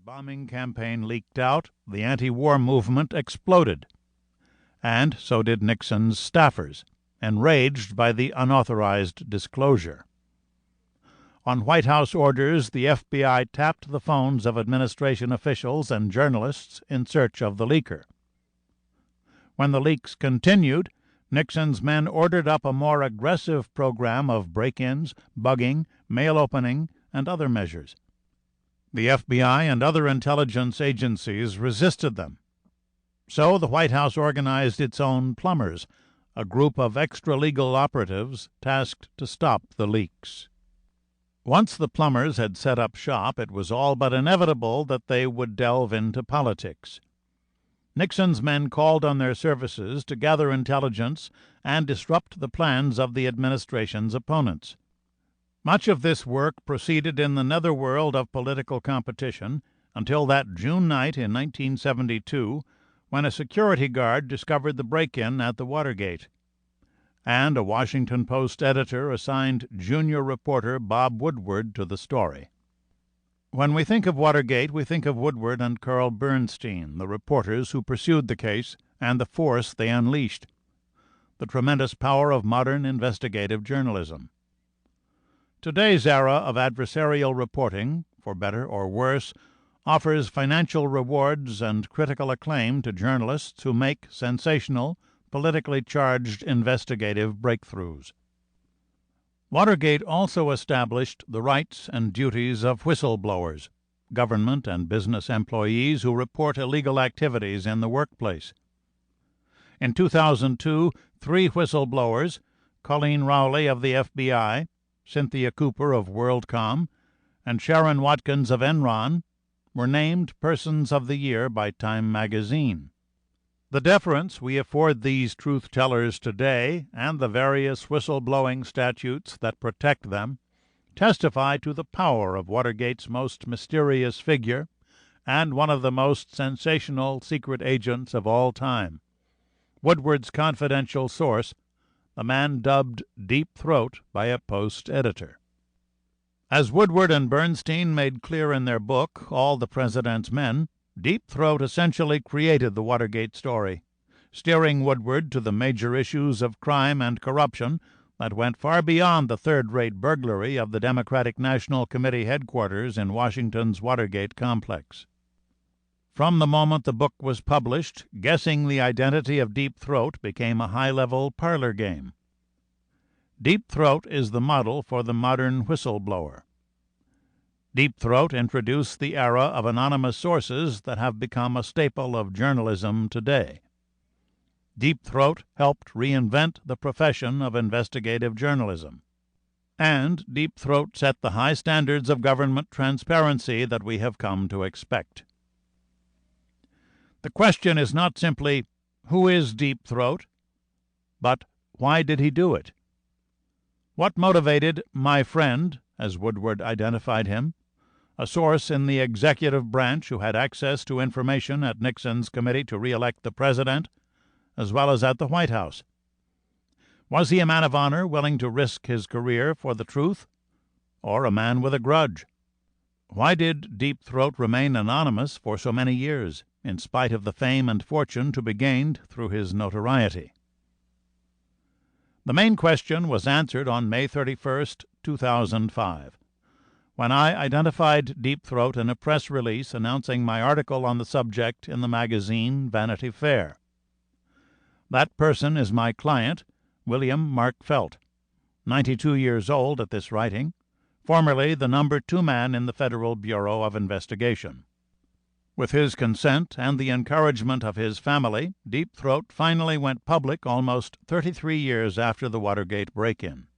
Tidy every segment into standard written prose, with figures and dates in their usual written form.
bombing campaign leaked out, the anti-war movement exploded. And so did Nixon's staffers, enraged by the unauthorized disclosure. On White House orders, the FBI tapped the phones of administration officials and journalists in search of the leaker. When the leaks continued, Nixon's men ordered up a more aggressive program of break-ins, bugging, mail opening, and other measures. The FBI and other intelligence agencies resisted them. So the White House organized its own plumbers, a group of extra-legal operatives tasked to stop the leaks. Once the plumbers had set up shop, it was all but inevitable that they would delve into politics. Nixon's men called on their services to gather intelligence and disrupt the plans of the administration's opponents. Much of this work proceeded in the netherworld of political competition until that June night in 1972, when a security guard discovered the break-in at the Watergate, and a Washington Post editor assigned junior reporter Bob Woodward to the story. When we think of Watergate, we think of Woodward and Carl Bernstein, the reporters who pursued the case, and the force they unleashed, the tremendous power of modern investigative journalism. Today's era of adversarial reporting, for better or worse, offers financial rewards and critical acclaim to journalists who make sensational, politically charged investigative breakthroughs. Watergate also established the rights and duties of whistleblowers, government and business employees who report illegal activities in the workplace. In 2002, 3 whistleblowers, Colleen Rowley of the FBI, Cynthia Cooper of WorldCom, and Sharon Watkins of Enron, were named Persons of the Year by Time magazine. The deference we afford these truth-tellers today, and the various whistleblowing statutes that protect them, testify to the power of Watergate's most mysterious figure and one of the most sensational secret agents of all time, Woodward's confidential source, the man dubbed Deep Throat by a Post editor. As Woodward and Bernstein made clear in their book, All the President's Men, Deep Throat essentially created the Watergate story, steering Woodward to the major issues of crime and corruption that went far beyond the third-rate burglary of the Democratic National Committee headquarters in Washington's Watergate complex. From the moment the book was published, guessing the identity of Deep Throat became a high-level parlor game. Deep Throat is the model for the modern whistleblower. Deep Throat introduced the era of anonymous sources that have become a staple of journalism today. Deep Throat helped reinvent the profession of investigative journalism. And Deep Throat set the high standards of government transparency that we have come to expect. The question is not simply, who is Deep Throat, but why did he do it? What motivated my friend, as Woodward identified him, a source in the executive branch who had access to information at Nixon's committee to re-elect the president, as well as at the White House? Was he a man of honor willing to risk his career for the truth, or a man with a grudge? Why did Deep Throat remain anonymous for so many years, in spite of the fame and fortune to be gained through his notoriety? The main question was answered on May 31, 2005, when I identified Deep Throat in a press release announcing my article on the subject in the magazine Vanity Fair. That person is my client, William Mark Felt, 92 years old at this writing, formerly the number 2 man in the Federal Bureau of Investigation. With his consent and the encouragement of his family, Deep Throat finally went public almost 33 years after the Watergate break-in.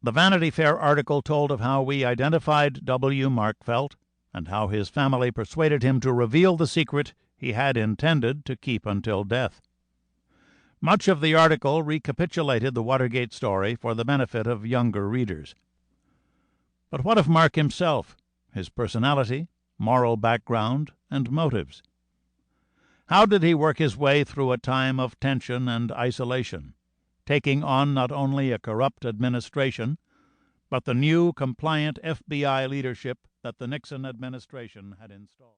The Vanity Fair article told of how we identified W. Mark Felt and how his family persuaded him to reveal the secret he had intended to keep until death. Much of the article recapitulated the Watergate story for the benefit of younger readers. But what of Mark himself, his personality, moral background, and motives? How did he work his way through a time of tension and isolation, taking on not only a corrupt administration, but the new compliant FBI leadership that the Nixon administration had installed?